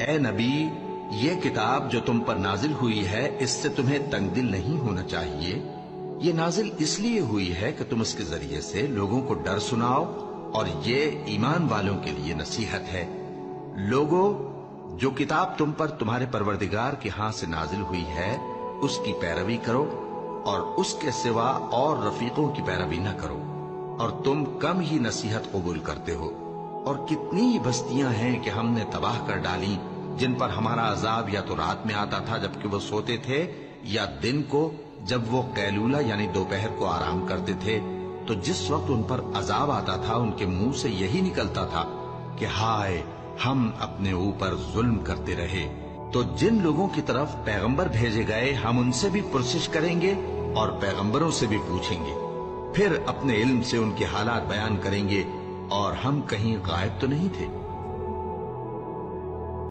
اے نبی، یہ کتاب جو تم پر نازل ہوئی ہے اس سے تمہیں تنگ دل نہیں ہونا چاہیے۔ یہ نازل اس لیے ہوئی ہے کہ تم اس کے ذریعے سے لوگوں کو ڈر سناؤ، اور یہ ایمان والوں کے لیے نصیحت ہے۔ لوگوں، جو کتاب تم پر تمہارے پروردگار کے ہاں سے نازل ہوئی ہے اس کی پیروی کرو، اور اس کے سوا اور رفیقوں کی پیروی نہ کرو، اور تم کم ہی نصیحت قبول کرتے ہو۔ اور کتنی ہی بستیاں ہیں کہ ہم نے تباہ کر ڈالی، جن پر ہمارا عذاب یا تو رات میں آتا تھا جبکہ وہ سوتے تھے، یا دن کو جب وہ قیلولہ یعنی دوپہر کو آرام کرتے تھے، تو جس وقت ان پر عذاب آتا تھا ان کے منہ سے یہی نکلتا تھا کہ ہائے، ہم اپنے اوپر ظلم کرتے رہے۔ تو جن لوگوں کی طرف پیغمبر بھیجے گئے ہم ان سے بھی پرسش کریں گے اور پیغمبروں سے بھی پوچھیں گے، پھر اپنے علم سے ان کے حالات بیان کریں گے، اور ہم کہیں غائب تو نہیں تھے۔